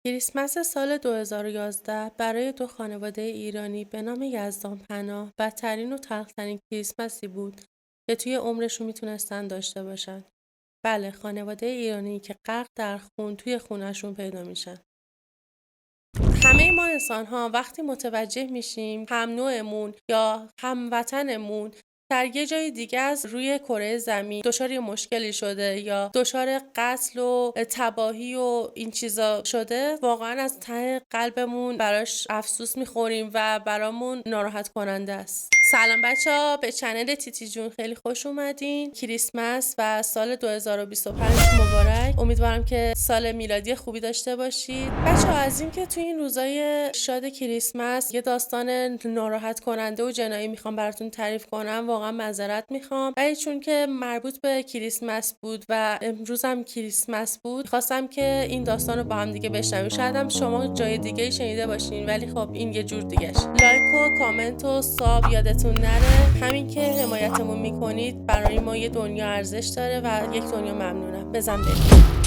کریسمس سال 2011 برای دو خانواده ایرانی به نام یزدانپناه بدترین و تلخترین کریسمسی بود که توی عمرشون میتونستن داشته باشن. بله، خانواده ایرانی که غرق در خون توی خونشون پیدا میشن. همه ما انسان ها وقتی متوجه میشیم هم نوعمون یا هموطنمون در یه جای دیگه از روی کره زمین دچار یه مشکلی شده یا دچار قتل و تباهی و این چیزا شده، واقعا از ته قلبمون براش افسوس میخوریم و برامون ناراحت کننده است. سلام بچه ها، به چنل تیتی جون خیلی خوش اومدین. کریسمس و سال 2025 مبارک. امیدوارم که سال میلادی خوبی داشته باشید. بچه ها، از این که توی این روزای شاد کریسمس یه داستان ناراحت کننده و جنایی میخوام براتون تعریف کنم، واقعا معذرت میخوام، ولی چون که مربوط به کریسمس بود و امروز هم کریسمس بود، خواستم که این داستان رو با هم دیگه بشنویم. شاید هم شما جای دیگه شنیده باشین، ولی خب این یه جور دیگه‌ش. لایک و کامنت و ساب یادتون نره. همین که حمایتمون میکنید برای ما یه دنیا ارزش داره و یک دنیا ممنونم. بزن بریم.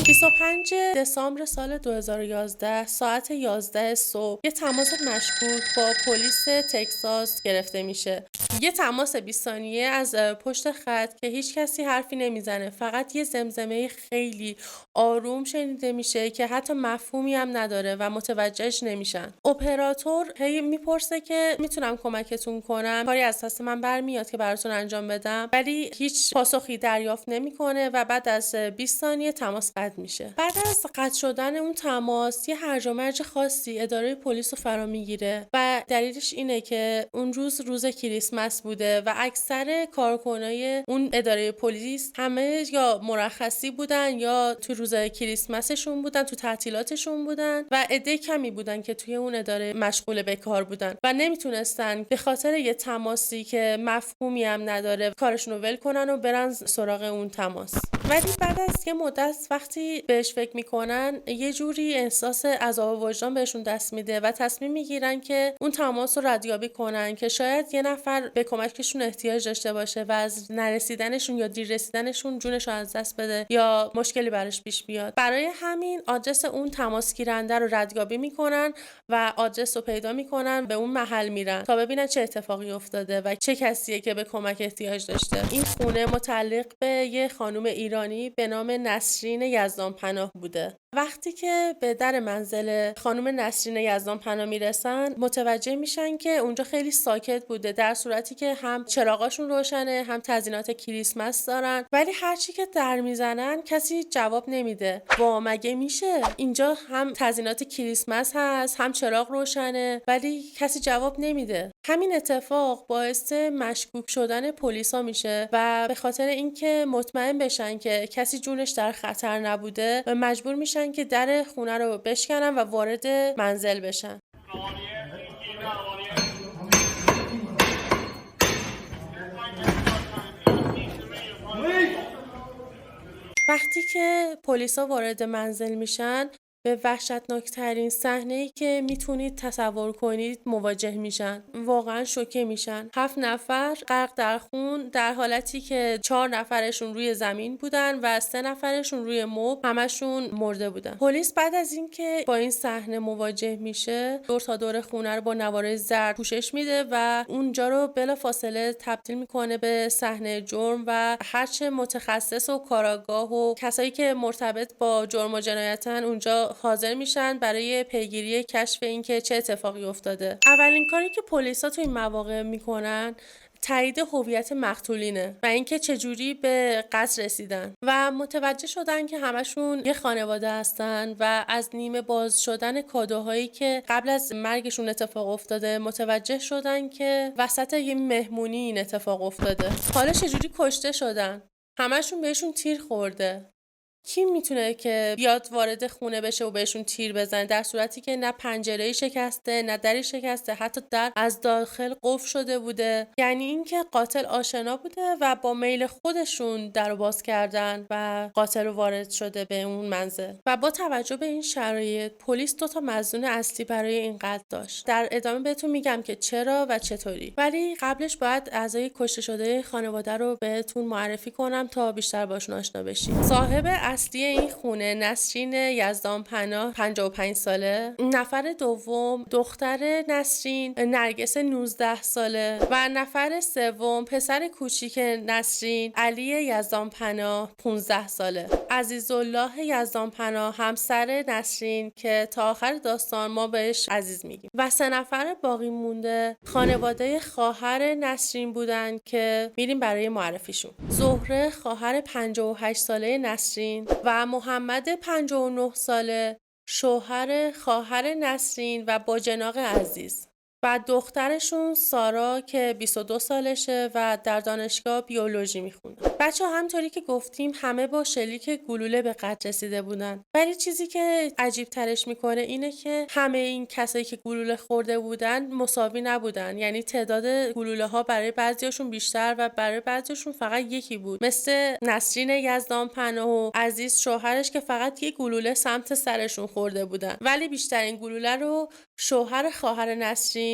25 دسامبر سال 2011 ساعت 11 صبح یه تماس مشکوک با پلیس تگزاس گرفته میشه. یه تماس 20 ثانیه از پشت خط که هیچ کسی حرفی نمیزنه، فقط یه زمزمه خیلی آروم شنیده میشه که حتی مفهومی هم نداره و متوجهش نمیشن. اپراتور هی میپرسه که میتونم کمکتون کنم، کاری از دست من برمیاد که براتون انجام بدم، ولی هیچ پاسخی دریافت نمیکنه و بعد از 20 ثانیه تماس قطع میشه. بعد از قطع شدن اون تماس یه هرج و مرج خاصی اداره پلیس رو فرا میگیره و دلیلش اینه که اون روز کریسمس بوده و اکثر کارکنای اون اداره پلیس همه یا مرخصی بودن یا تو روز کریسمسشون بودن، تو تعطیلاتشون بودن و عده کمی بودن که توی اون اداره مشغول به کار بودن و نمیتونستن به خاطر یه تماسی که مفهومی هم نداره کارشون رو ول کنن و برن سراغ اون تماس. ولی بعد از یه مدت وقتی بهش فکر میکنن یه جوری احساس عذاب وجدان بهشون دست میده و تصمیم میگیرن که اون تماس رو ردیابی کنن که شاید یه نفر به کمکشون احتیاج داشته باشه و از نرسیدنشون یا دیر رسیدنشون جونش رو از دست بده یا مشکلی براش پیش بیاد. برای همین آدرس اون تماس گیرنده رو ردیابی میکنن و آدرس رو پیدا میکنن، به اون محل میرن تا ببینن چه اتفاقی افتاده و چه کسیه که به کمک احتیاج داشته. این خونه متعلق به یه خانم ایرانی به نام نسرین یزدانپناه بوده. وقتی که به در منزل خانم نسرین یزدانپناه میرسن متوجه میشن که اونجا خیلی ساکت بوده، در صورتی که هم چراغاشون روشنه هم تزیینات کریسمس دارن، ولی هرچی که در میزنن کسی جواب نمیده. وا، مگه میشه؟ اینجا هم تزیینات کریسمس هست هم چراغ روشنه ولی کسی جواب نمیده. همین اتفاق باعث مشکوک شدن پلیسا میشه و به خاطر اینکه مطمئن بشن که کسی جونش در خطر نبوده مجبور میشن که در خونه رو بشکنن و وارد منزل بشن. وقتی که پلیسا وارد منزل میشن به وحشتناکترین صحنه‌ای که میتونید تصور کنید مواجه میشن. واقعا شوکه میشن. 7 نفر غرق در خون در حالتی که 4 نفرشون روی زمین بودن و 3 نفرشون روی مبل، همشون مرده بودن. پلیس بعد از اینکه با این صحنه مواجه میشه دور تا دور خونه رو با نوار زرد پوشش میده و اونجا رو بلافاصله تبدیل میکنه به صحنه جرم و هرچه متخصص و کاراگاه و کسایی که مرتبط با جرم و جنایتن اونجا حاضر میشن برای پیگیری کشف اینکه چه اتفاقی افتاده. اولین کاری که پلیسا تو این مواقع میکنن تایید هویت مقتولینه و اینکه چجوری به قتل رسیدن و متوجه شدن که همشون یه خانواده هستن و از نیمه باز شدن کادوهایی که قبل از مرگشون اتفاق افتاده متوجه شدن که وسط یه مهمونی این اتفاق افتاده. حالا چجوری کشته شدن؟ همشون بهشون تیر خورده. کی میتونه که بیاد وارد خونه بشه و بهشون تیر بزنه، در صورتی که نه پنجره‌ای شکسته، نه دری شکسته، حتی در از داخل قفل شده بوده. یعنی اینکه قاتل آشنا بوده و با میل خودشون درو باز کردن و قاتل وارد شده به اون منزل. و با توجه به این شرایط پلیس 2 تا مظنون اصلی برای این قتل داشت. در ادامه بهتون میگم که چرا و چطوری، ولی قبلش باید اعضای کشته شده خانواده رو بهتون معرفی کنم تا بیشتر باشون آشنا بشید. صاحب اصلی این خونه نسرین یزدانپناه 55 ساله، نفر دوم دختر نسرین نرگس 19 ساله و نفر سوم پسر کوچیک نسرین علی یزدانپناه 15 ساله. عزیزالله یزدانپناه همسر نسرین که تا آخر داستان ما بهش عزیز میگیم و 3 نفر باقی مونده خانواده خواهر نسرین بودن که میریم برای معرفیشون. زهره خواهر 58 ساله نسرین و محمد 59 ساله شوهر خواهر نسرین و باجناق عزیز و دخترشون سارا که 22 سالشه و در دانشگاه بیولوژی میخونه. بچه‌ها همطوری که گفتیم همه با شلیک گلوله به قتل رسیده بودن. ولی چیزی که عجیب ترش میکنه اینه که همه این کسایی که گلوله خورده بودن مساوی نبودن. یعنی تعداد گلوله ها برای بعضیاشون بیشتر و برای بعضیاشون فقط یکی بود. مثل نسرین یزدانپناه و عزیز شوهرش که فقط یک گلوله سمت سرشون خورده بودن. ولی بیشترین گلوله رو شوهر خواهر نسرین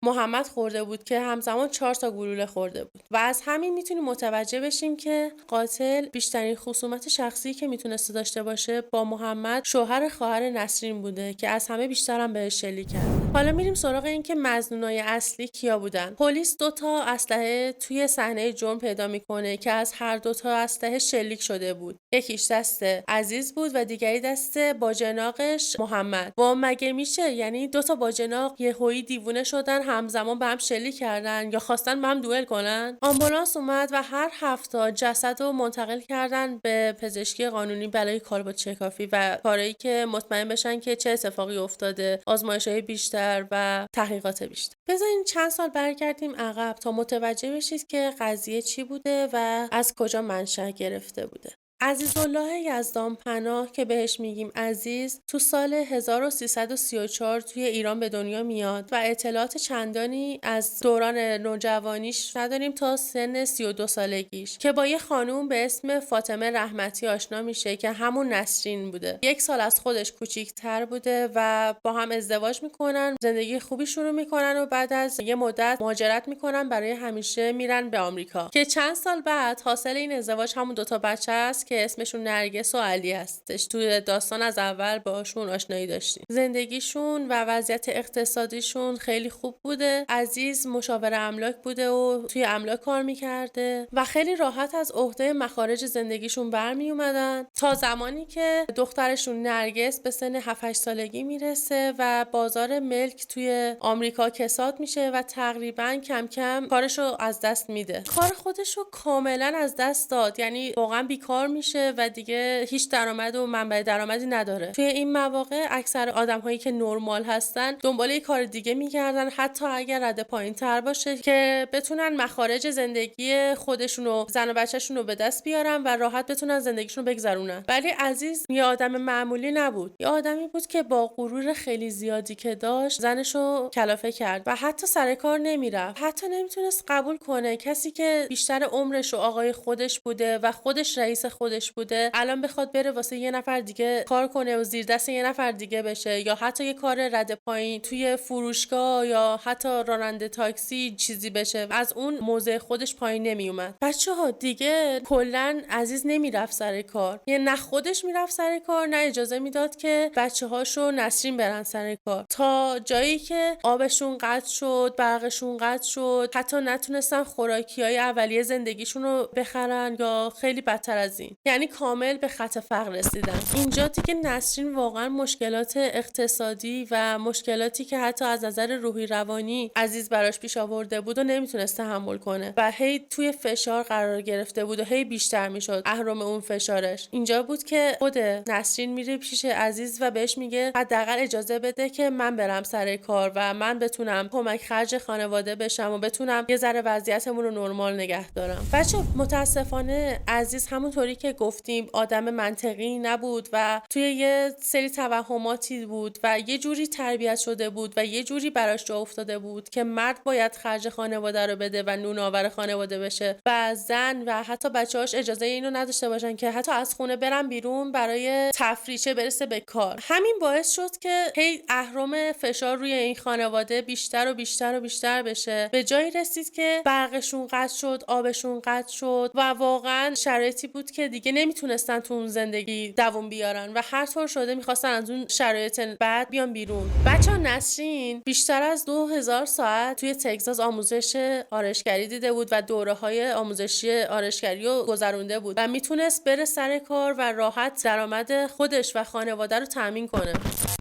محمد خورده بود که همزمان 4 تا گلوله خورده بود. و از همین میتونیم متوجه بشیم که قاتل بیشترین خصومت شخصی که میتونسته داشته باشه با محمد شوهر خواهر نسرین بوده که از همه بیشتر هم بهش شلیک کرده. حالا میریم سراغ این که مظنونای اصلی کیا بودن. پلیس 2 تا اسلحه توی صحنه جرم پیدا میکنه که از هر 2 تا اسلحه شلیک شده بود. یکیش دست عزیز بود و دیگری دست باجناقش محمد. و مگه میشه؟ یعنی 2 تا باجناق یهویی دیوونه شدن همزمان به هم شلیک کردن یا خواستن با هم دوئل کنن؟ آمبولانس اومد و هر 7 تا جسد رو منتقل کردن به پزشکی قانونی برای کالبد شکافی و کاری که مطمئن بشن که چه اتفاقی افتاده، آزمایش‌های بیشتر و تحقیقات بیشتر. بذارین چند سال برگردیم عقب تا متوجه بشید که قضیه چی بوده و از کجا منشأ گرفته بوده. عزیزالله یزدانپناه که بهش میگیم عزیز تو سال 1334 توی ایران به دنیا میاد و اطلاعات چندانی از دوران نوجوانیش نداریم تا سن 32 سالگیش که با یه خانوم به اسم فاطمه رحمتی آشنا میشه که همون نسرین بوده. 1 سال از خودش کوچیک‌تر بوده و با هم ازدواج میکنن، زندگی خوبی شروع میکنن و بعد از یه مدت مهاجرت میکنن، برای همیشه میرن به آمریکا که چند سال بعد حاصل این ازدواج همون 2 تا بچه است که اسمشون نرگس و علی هستش. توی داستان از اول باشون آشنایی داشتیم. زندگیشون و وضعیت اقتصادیشون خیلی خوب بوده. عزیز مشاور املاک بوده و توی املاک کار میکرده و خیلی راحت از عهده مخارج زندگیشون برمی اومدن تا زمانی که دخترشون نرگس به سن 7-8 سالگی میرسه و بازار ملک توی آمریکا کساد میشه و تقریبا کم کم کارشو از دست میده. کار خودشو کاملا از دست داد، یعنی واقعا بیکار میشه و دیگه هیچ درآمد و منبع درآمدی نداره. توی این مواقع اکثر آدم‌هایی که نرمال هستن دنبال یه کار دیگه میگردن، حتی اگر رده پایین‌تر باشه، که بتونن مخارج زندگی خودشونو، زن و بچه‌شونو به دست بیارن و راحت بتونن زندگیشونو بگذرونن. ولی عزیز یه آدم معمولی نبود. یه آدمی بود که با غرور خیلی زیادی که داشت زنشو کلافه کرد و حتی سر کار نمیرفت. حتی نمیتونست قبول کنه کسی که بیشتر عمرش و آقای خودش بوده و خودش رئیس خودش بوده الان بخواد بره واسه یه نفر دیگه کار کنه و زیر دست یه نفر دیگه بشه، یا حتی یه کار رد پایین توی فروشگاه یا حتی راننده تاکسی چیزی بشه، از اون موضع خودش پایین نمی اومد. بچه‌ها دیگه کلا عزیز نمیرفت سر کار، یعنی نه خودش میرفت سر کار نه اجازه میداد که بچه‌هاشو نسرین برن سر کار، تا جایی که آبشون قطع شد، برقشون قطع شد، حتی نتونستن خوراکیای اولیه زندگیشون رو بخرن یا خیلی بدتر از این، یعنی کامل به خط فقر رسیدن. اینجا دیگه نسرین واقعا مشکلات اقتصادی و مشکلاتی که حتی از نظر روحی روانی عزیز براش پیش آورده بود و نمیتونست تحمل کنه و هی توی فشار قرار گرفته بود و هی بیشتر میشد اهرم اون فشارش. اینجا بود که خود نسرین میره پیش عزیز و بهش میگه حداقل اجازه بده که من برم سر کار و من بتونم کمک خرج خانواده بشم و بتونم یه ذره وضعیتمون رو نرمال نگه دارم. بچه متاسفانه عزیز همونطوری که گفتیم آدم منطقی نبود و توی یه سری توهماتی بود و یه جوری تربیت شده بود و یه جوری براش جا افتاده بود که مرد باید خرج خانواده رو بده و نونآور خانواده بشه و زن و حتی بچه‌هاش اجازه اینو نداشته باشن که حتی از خونه برن بیرون برای تفریح چه برسه به کار. همین باعث شد که هی اهرم فشار روی این خانواده بیشتر و بیشتر و بیشتر بشه. به جایی رسید که برقشون قطع شد، آبشون قطع شد و واقعا شرایطی بود که دیگه نمیتونستن تو اون زندگی دووم بیارن و هر طور شده میخواستن از اون شرایط بعد بیان بیرون. بچه‌ها نسرین بیشتر از 2000 ساعت توی تگزاس آموزش آرایشگری دیده بود و دوره‌های آموزشی آرایشگری رو گذرونده بود و میتونست بره سر کار و راحت درآمد خودش و خانواده رو تامین کنه.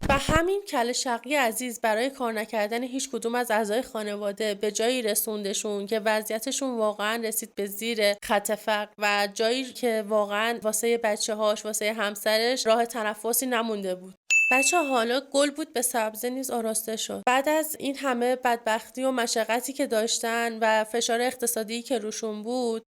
و همین کله شقی عزیز برای کار نکردن هیچ کدوم از اعضای خانواده به جایی رسوندشون که وضعیتشون واقعا رسید به زیر خط فقر و جایی که واقعا واسه بچه‌هاش واسه همسرش راه تنفسی نمونده بود. بچه حالا گل بود به سبزه نیز آراسته شد. بعد از این همه بدبختی و مشقتی که داشتن و فشار اقتصادی که روشون بود،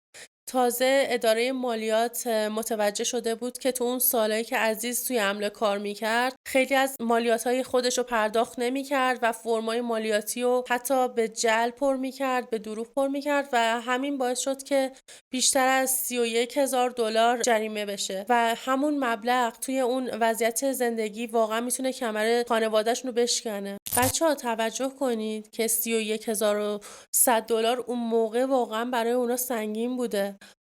تازه اداره مالیات متوجه شده بود که تو اون سالایی که عزیز توی املاک کار میکرد خیلی از مالیاتهای خودش رو پرداخت نمیکرد و فرمای مالیاتی رو حتی به جعل پر میکرد، به دروغ پر میکرد و همین باعث شد که بیشتر از 31,000 دلار جریمه بشه و همون مبلغ توی اون وضعیت زندگی واقعا میتونه کمر خانواده‌شون رو بشکنه. بچه‌ها توجه کنید که 31,100 دلار اون موقع واقعا برای اونا سنگین بوده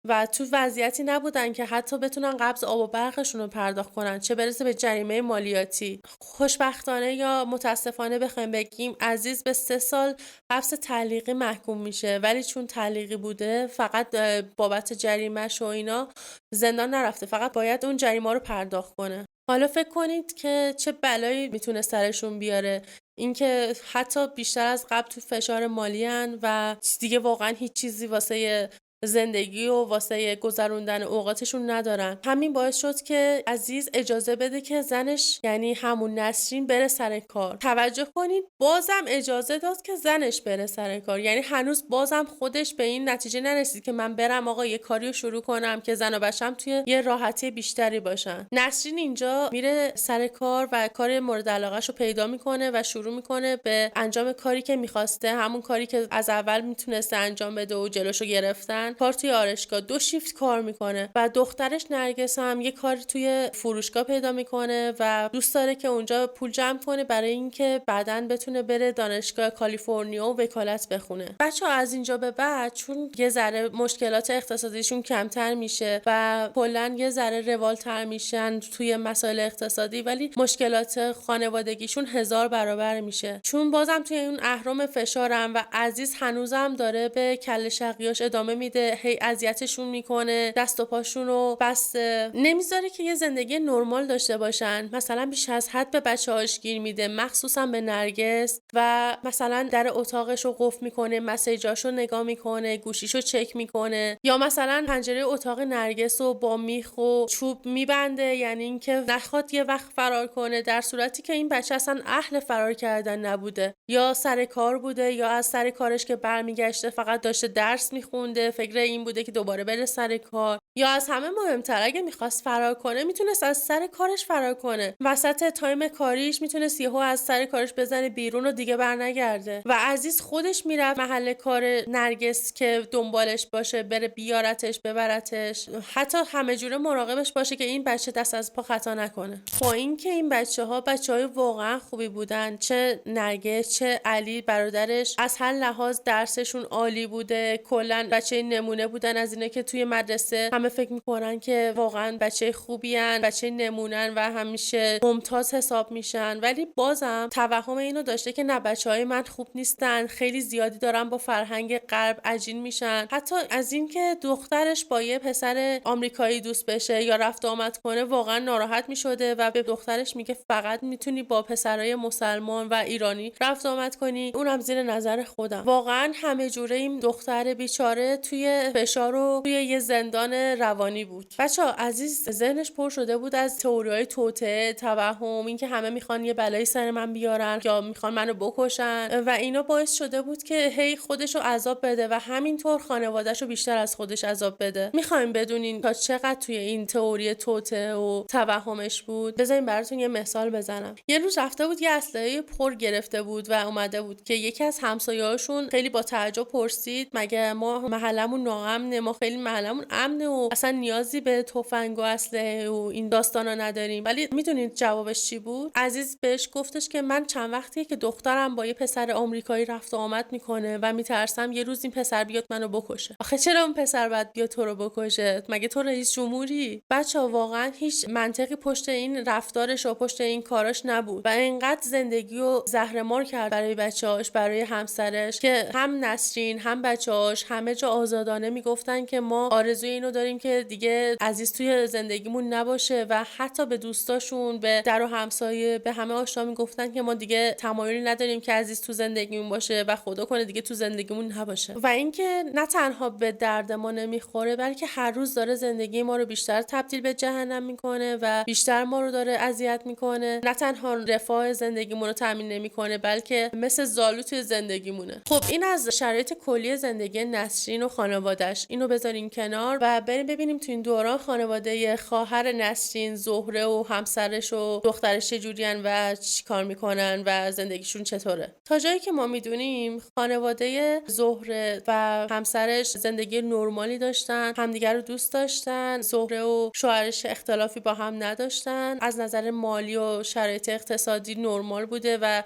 و تو وضعیتی نبودن که حتی بتونن قبض آب و برقشون رو پرداخت کنن، چه برسه به جریمه مالیاتی. خوشبختانه یا متاسفانه بخوایم بگیم عزیز به 3 سال حبس تعلیقی محکوم میشه، ولی چون تعلیقی بوده فقط بابت جریمه‌ش و اینا زندان نرفته، فقط باید اون جریمه رو پرداخت کنه. حالا فکر کنید که چه بلایی میتونه سرشون بیاره، اینکه حتی بیشتر از قبل تو فشار مالی هن و دیگه واقعا هیچ چیزی واسه زندگی و واسه گذروندن اوقاتشون ندارن. همین باعث شد که عزیز اجازه بده که زنش یعنی همون نسرین بره سر کار. توجه کنین بازم اجازه داد که زنش بره سر کار، یعنی هنوز بازم خودش به این نتیجه نرسید که من برم آقا یه کاریو شروع کنم که زن و بچم توی یه راحتی بیشتری باشن. نسرین اینجا میره سر کار و کار مورد علاقه‌شو پیدا میکنه و شروع میکنه به انجام کاری که میخواسته، همون کاری که از اول میتونسته انجام بده و جلوشو گرفتن. کار توی آرایشگاه 2 شیفت کار میکنه و دخترش نرگس هم یه کار توی فروشگاه پیدا میکنه و دوست داره که اونجا پول جمع کنه برای اینکه بعداً بتونه بره دانشگاه کالیفرنیا و وکالت بخونه. بچه‌ها از اینجا به بعد چون یه ذره مشکلات اقتصادیشون کمتر میشه و کلاً یه ذره روالتر میشن توی مسائل اقتصادی، ولی مشکلات خانوادگیشون 1000 برابر میشه، چون بازم توی اون اهرم فشارن و عزیز هنوزم داره به کله شقیاش ادامه میده، هی اذیتشون میکنه، دست و پاشون رو بسته، نمیذاره که یه زندگی نرمال داشته باشن. مثلا بیش از حد به بچه‌هاش گیر میده، مخصوصا به نرگس، و مثلا در اتاقش رو قفل میکنه، مسیجاشو نگاه میکنه، گوشیشو چک میکنه، یا مثلا پنجره اتاق نرگس رو با میخ و چوب میبنده، یعنی اینکه نخواد یه وقت فرار کنه، در صورتی که این بچه اصلا اهل فرار کردن نبوده، یا سر کار بوده یا از سر کارش که برمیگشته فقط داشته درس میخونده، فکر این بوده که دوباره بره سر کار، یا از همه مهمتر اگه میخواست فرار کنه میتونست از سر کارش فرار کنه، وسط تایم کاریش میتونست یهو از سر کارش بزنه بیرون و دیگه برنگرده. و عزیز خودش میرفت محل کار نرگس که دنبالش باشه، بره بیارتش ببرتش، حتی همه جوره مراقبش باشه که این بچه دست از پا خطا نکنه. با اینکه این بچه‌های واقعا خوبی بودن، چه نرگس چه علی برادرش از هر لحاظ درسشون عالی بوده، کلا بچه نمونه بودن از اینا که توی مدرسه همه فکر میکنن که واقعا بچه خوبیان، بچه نمونن و همیشه ممتاز حساب میشن، ولی بازم توهم اینو داشته که نه بچهای من خوب نیستن، خیلی زیادی دارن با فرهنگ غرب عجین میشن. حتی از اینکه دخترش با یه پسر آمریکایی دوست بشه یا رفت آمد کنه واقعا ناراحت میشده و به دخترش میگه فقط میتونی با پسرای مسلمان و ایرانی رفت آمد کنی، اونم زیر نظر خودم. واقعا همه جوره این دختر بیچاره توی فشار و توی یه زندان روانی بود. بچه‌ها عزیز ذهنش پر شده بود از تئوری‌های توطئه، توهم، اینکه همه میخوان یه بلایی سر من بیارن یا میخوان منو بکشن و اینا باعث شده بود که هی خودشو عذاب بده و همینطور خانواده‌شو بیشتر از خودش عذاب بده. میخوایم بدونین تا چقدر توی این تئوری توطئه و توهمش بود؟ بذارین براتون یه مثال بزنم. یه روز رفته بود یه اسلحه پر گرفته بود و اومده بود که یکی از همسایه‌هاشون خیلی با تعجب پرسید مگه ما محلمون ناامنه؟ ما خیلی محلمون امنه و اصلا نیازی به تفنگ و اسلحه و این داستانا نداریم. ولی میدونید جوابش چی بود؟ عزیز بهش گفتش که من چند وقتیه که دخترم با یه پسر آمریکایی رفت و آمد میکنه و میترسم یه روز این پسر بیاد منو بکشه. آخه چرا اون پسر بعد بیاد تو رو بکشه؟ مگه تو رئیس جمهوری؟ بچه‌ها واقعا هیچ منطقی پشت این رفتارش و پشت این کاراش نبود و اینقدر زندگی رو زهرمار کرد برای بچه‌هاش، برای همسرش که هم نسرین هم بچه‌هاش همه جا آزادانه میگفتن که ما آرزوی اینو داریم که دیگه عزیز توی زندگیمون نباشه و حتی به دوستاشون، به در و همسایه، به همه آشنا میگفتن که ما دیگه تمایلی نداریم که عزیز تو زندگیمون باشه و خدا کنه دیگه تو زندگیمون نباشه. و اینکه نه تنها به درد ما نمیخوره بلکه هر روز داره زندگی ما رو بیشتر تبدیل به جهنم میکنه و بیشتر ما رو داره اذیت میکنه. نه تنها رفاه زندگیمون رو تامین نمیکنه بلکه مثل زالو توی زندگیمونه. خب این از شرایط کلی زندگی نسرین و خانواده‌اش. اینو بذارین کنار و بریم ببینیم تو این دوران خانواده خواهر نسرین، زهره و همسرش و دخترش چجورین و چیکار میکنن و زندگیشون چطوره. تا جایی که ما میدونیم خانواده زهره و همسرش زندگی نرمالی داشتن، همدیگر رو دوست داشتن. زهره و شوهرش اختلافی با هم نداشتن. از نظر مالی و شرایط اقتصادی نرمال بوده و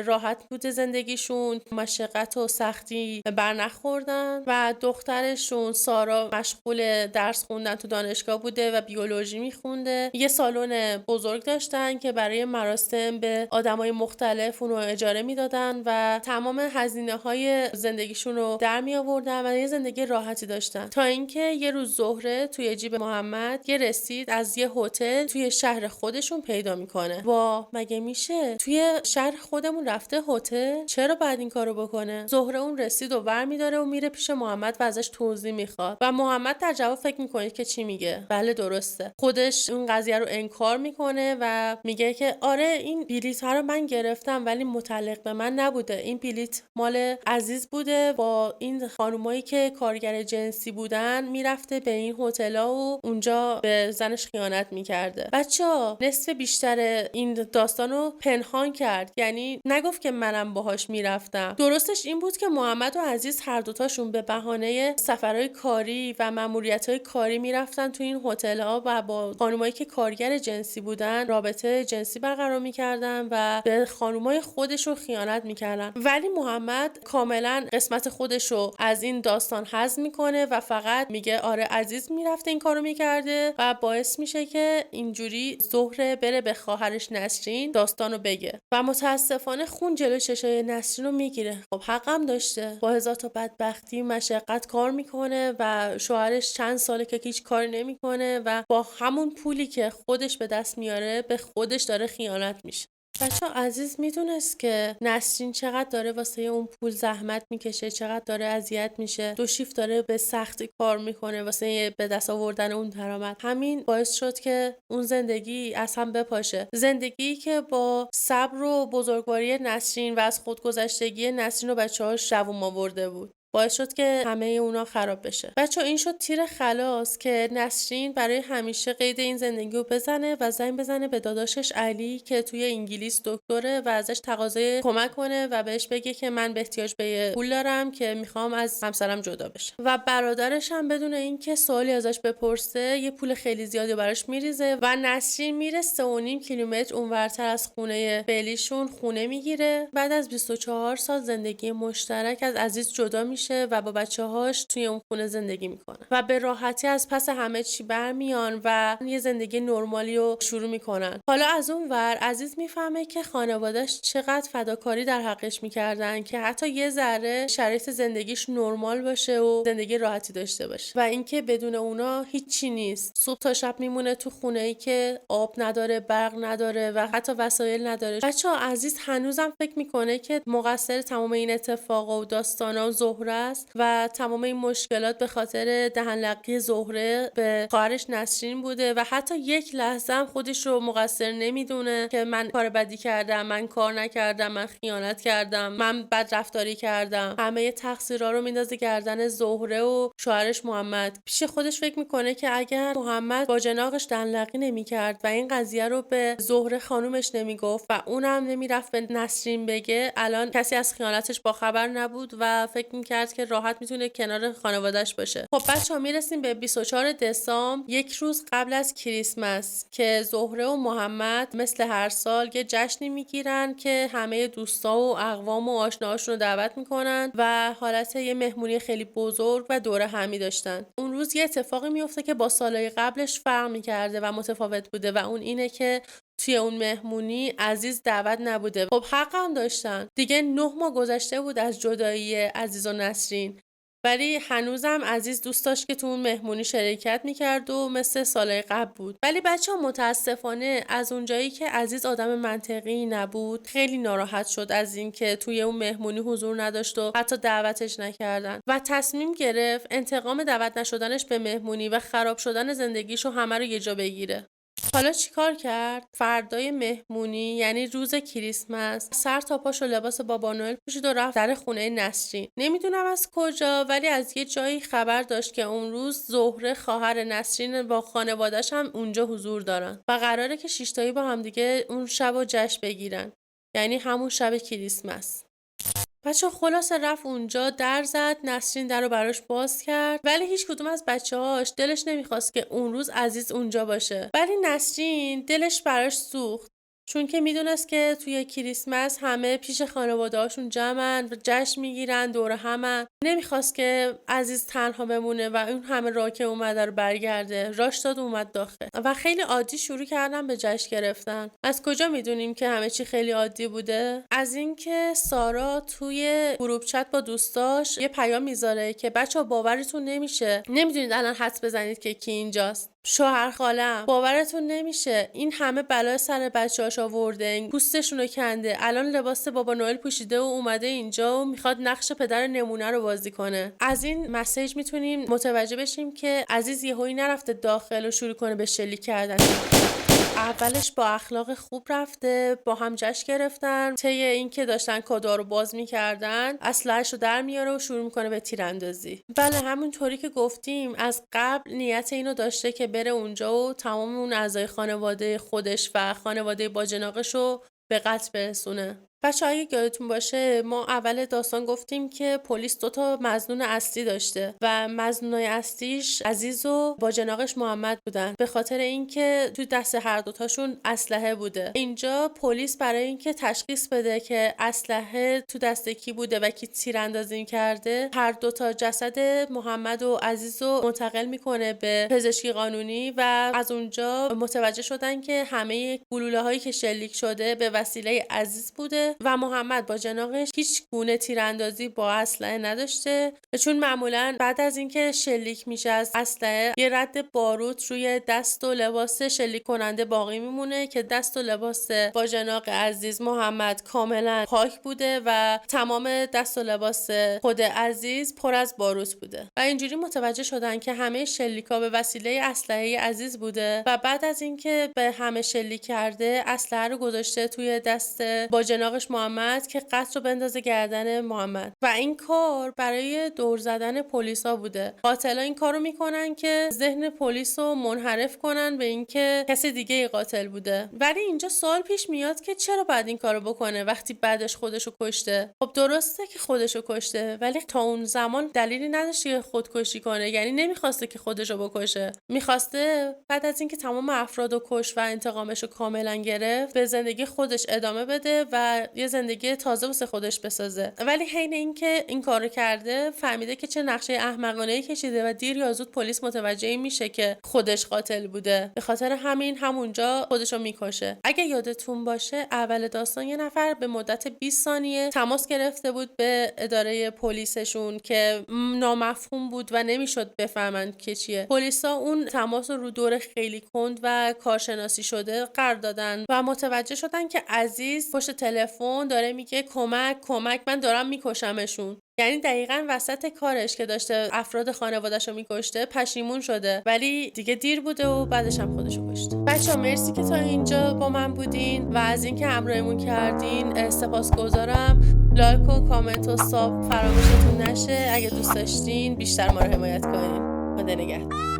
راحت بوده زندگیشون، مشقت و سختی برنخوردن و دخترشون سارا مشغول درس خوندن تو دانشگاه بوده و بیولوژی میخونده. یه سالن بزرگ داشتن که برای مراسم به آدمای مختلف اونو اجاره میدادن و تمام هزینه‌های زندگیشون رو در می آوردن و یه زندگی راحتی داشتن تا اینکه یه روز زهره توی جیب محمد یه رسید از یه هتل توی شهر خودشون پیدا میکنه. مگه میشه توی شهر خودمون رفته هتل؟ چرا بعد این کارو بکنه؟ زهره اون رسید و برمی‌داره و میره پیش محمد و ازش توضیح میخواد و محمد در جواب فکر میکنه که چی میگه. بله درسته. خودش اون قضیه رو انکار میکنه و میگه که آره این بلیط رو من گرفتم ولی متعلق به من نبوده. این بلیط مال عزیز بوده. با این خانومایی که کارگر جنسی بودن میرفته به این هتل‌ها و اونجا به زنش خیانت میکرده. بچه‌ها نصف بیشتر این داستانو پنهان کرد. یعنی نگفت که منم باهاش میرفتم. درستش این بود که محمد و عزیز هر دوتاشون به بهانه سفرهای کاری و ماموریت‌های کاری میرفتن تو این هتل‌ها و با خانومایی که کارگر جنسی بودن رابطه جنسی برقرار میکردن و به خانومای خودشون خیانت میکردن. ولی محمد کاملا قسمت خودشو از این داستان حذف میکنه و فقط میگه آره عزیز میرفته این کارو میکرده و باعث میشه که اینجوری زهره بره به خواهرش نسرین داستانو بگه و متاسفانه خون جلوی چشای نسرین رو میگیره. خب حقم داشته. با هزار تا بدبختی مشقت کار میکنه و شوهرش چند ساله که هیچ کار نمیکنه و با همون پولی که خودش به دست میاره به خودش داره خیانت میشه. بچه‌ها عزیز میدونست که نسرین چقدر داره واسه اون پول زحمت میکشه، چقدر داره اذیت میشه، دو شیفت داره به سختی کار میکنه واسه به دست آوردن اون درآمد. همین باعث شد که اون زندگی از هم بپاشه. زندگی که با صبر و بزرگواری نسرین و از خودگذشتگی نسرین و بچه‌هاش دووم آورده بود. باعث شد که همه اونا خراب بشه. بچه این شد تیر خلاص که نسرین برای همیشه قید این زندگی رو بزنه و زنگ بزنه به داداشش علی که توی انگلیس دکتره و ازش تقاضای کمک کنه و بهش بگه که من به احتیاج به پول دارم که میخوام از همسرم جدا بشم. و برادرش هم بدون اینکه سوالی ازش بپرسه یه پول خیلی زیادی براش میریزه و نسرین میره 3.5 کیلومتر اونورتر از خونه فعلیشون خونه میگیره. بعد از 24 سال زندگی مشترک از عزیز جدا میشه و با بچه‌هاش توی اون خونه زندگی میکنه و به راحتی از پس همه چی برمیان و یه زندگی نرمالی رو شروع میکنن. حالا از اون ور عزیز میفهمه که خانواده‌اش چقدر فداکاری در حقش میکردن که حتی یه ذره شرایط زندگیش نرمال باشه و زندگی راحتی داشته باشه و اینکه بدون اونا هیچی نیست. صبح تا شب میمونه تو خونه‌ای که آب نداره، برق نداره و حتی وسایل نداره. بچه‌ها عزیز هنوزم فکر میکنه که مقصر تمام این اتفاقا و داستانا و زهره زهره است و تمام این مشکلات به خاطر دهن‌لقی زهره به خواهرش نسرین بوده و حتی یک لحظه هم خودش رو مقصر نمیدونه که من کار بدی کردم، من کار نکردم، من خیانت کردم، من بد رفتاری کردم. همه تقصیرها رو میندازه گردن زهره و شوهرش محمد. پیش خودش فکر میکنه که اگر محمد با جناقش دلنقی نمیکرد و این قضیه رو به زهره خانومش نمیگفت و اونم نمیرفت به نسرین بگه، الان کسی از خیانتش با خبر نبود و فکر میکرد که راحت میتونه کنار خانواده‌اش باشه. خب بچه‌ها میرسیم به 24 دسامبر، یک روز قبل از کریسمس که زهره و محمد مثل هر سال یه جشنی میگیرن که همه دوستا و اقوام و آشناهاشون رو دعوت میکنن و حالت یه مهمونی خیلی بزرگ و دوره همی داشتن. اون روز یه اتفاقی میفته که با سالهای قبلش فرق میکرده و متفاوت بوده و اون اینه که توی اون مهمونی عزیز دعوت نبوده. خب حق هم داشتن دیگه، 9 ماه گذشته بود از جدایی عزیز و نسرین، ولی هنوزم عزیز دوست داشت که تو اون مهمونی شرکت میکرد و مثل سالهای قبل بود. ولی بچه ها متاسفانه از اونجایی که عزیز آدم منطقی نبود خیلی ناراحت شد از این که توی اون مهمونی حضور نداشت و حتی دعوتش نکردن و تصمیم گرفت انتقام دعوت نشدنش به مهمونی و خراب شدن زندگیشو همه رو یه جا بگیره. حالا چیکار کرد؟ فردای مهمونی یعنی روز کریسمس سر تا پاشو لباس بابا نوئل پوشید و رفت در خونه نسرین. نمیدونم از کجا ولی از یه جایی خبر داشت که اون روز زهره خواهر نسرین با خانواده‌اش هم اونجا حضور دارن و قراره که 6 تایی با هم دیگه اون شب و جشن بگیرن، یعنی همون شب کریسمس. بچه خلاصه رفت اونجا، در زد، نسرین در رو براش باز کرد ولی هیچ کدوم از بچه‌هاش دلش نمیخواست که اون روز عزیز اونجا باشه، ولی نسرین دلش براش سوخت چون که میدونست که توی کریسمس همه پیش خانواده‌هاشون جمعن و جشن میگیرن، دور همن. نمیخواست که عزیز تنها بمونه و اون همه راه که اومده رو برگرده. راش داد اومد داخل و خیلی عادی شروع کردن به جشن گرفتن. از کجا میدونیم که همه چی خیلی عادی بوده؟ از اینکه سارا توی گروپ چت با دوستاش یه پیام میذاره که بچه‌ها باورتون نمیشه، نمیدونید الان حدس بزنید که کی اینجاست. شوهر خالم، باورتون نمیشه این همه بلا سر بچه‌هاش آورده، پوستشون رو کنده، الان لباس بابا نوئل پوشیده و اومده اینجا و میخواد نقش پدر نمونه رو بازی کنه. از این مسیج میتونیم متوجه بشیم که عزیز یهویی نرفته داخل و شروع کنه به شلیک کردن. اولش با اخلاق خوب رفته، با هم جشن گرفتن، طی اینکه داشتن کادوها رو باز میکردن اسلحه‌شو در میاره و شروع میکنه به تیراندازی. بله همونطوری که گفتیم از قبل نیت اینو داشته که بره اونجا و تمام اون اعضای خانواده خودش و خانواده باجناقش رو به قتل برسونه. بچه‌ها اگه یادتون باشه ما اول داستان گفتیم که پلیس 2 تا مظنون اصلی داشته و مظنونای اصلیش عزیز و باجناقش محمد بودن، به خاطر اینکه تو دست هر دوتاشون اسلحه بوده. اینجا پلیس برای اینکه تشخیص بده که اسلحه تو دست کی بوده و کی تیراندازی کرده، هر 2 تا جسد محمد و عزیز رو منتقل میکنه به پزشکی قانونی و از اونجا متوجه شدن که همه گلوله‌هایی که شلیک شده به وسیله عزیز بوده و محمد با جناقش هیچ گونه تیراندازی با اسلحه نداشته، چون معمولا بعد از اینکه شلیک میشه از اسلحه یه رد باروت روی دست و لباس شلیک کننده باقی میمونه که دست و لباس با جناق عزیز محمد کاملا پاک بوده و تمام دست و لباس خود عزیز پر از باروت بوده و اینجوری متوجه شدن که همه شلیکا به وسیله اسلحه عزیز بوده و بعد از اینکه به همه شلیک کرده اسلحه رو گذاشته توی دست با جناق محمد که قتل رو بندازه گردن محمد و این کار برای دور زدن پلیسا بوده. قاتلا این کارو میکنن که ذهن پلیس رو منحرف کنن به اینکه کسی دیگه ای قاتل بوده. ولی اینجا سوال پیش میاد که چرا باید این کارو بکنه وقتی بعدش خودشو کشته؟ خب درسته که خودشو کشته ولی تا اون زمان دلیلی نداشته که خودکشی کنه، یعنی نمیخواسته که خودشو بکشه، میخواسته بعد از اینکه تمام افرادو کش و انتقامشو کاملا گرفت به زندگی خودش ادامه بده و یه زندگی تازه واسه خودش بسازه. ولی حین اینکه این کارو کرده فهمیده که چه نقشه احمقانه‌ای کشیده و دیر یا زود پلیس متوجه میشه که خودش قاتل بوده، به خاطر همین همونجا خودشو میکشه. اگه یادتون باشه اول داستان یه نفر به مدت 20 ثانیه تماس گرفته بود به اداره پلیسشون که نامفهوم بود و نمیشد بفهمن که چیه. پلیسا اون تماس رو دور خیلی کند و کارشناسی شده قرار دادن و متوجه شدن که عزیز پشت تلفن داره میگه کمک کمک من دارم میکشمشون. یعنی دقیقاً وسط کارش که داشته افراد خانواده‌شو می‌کشته پشیمون شده، ولی دیگه دیر بوده و بعدش هم خودشو کشته. بچه‌ها مرسی که تا اینجا با من بودین و از اینکه همراهیمون کردین سپاسگزارم. لایک و کامنت و ساب فراموشتون نشه. اگه دوست داشتین بیشتر ما رو حمایت کنین. خدا نگهدار.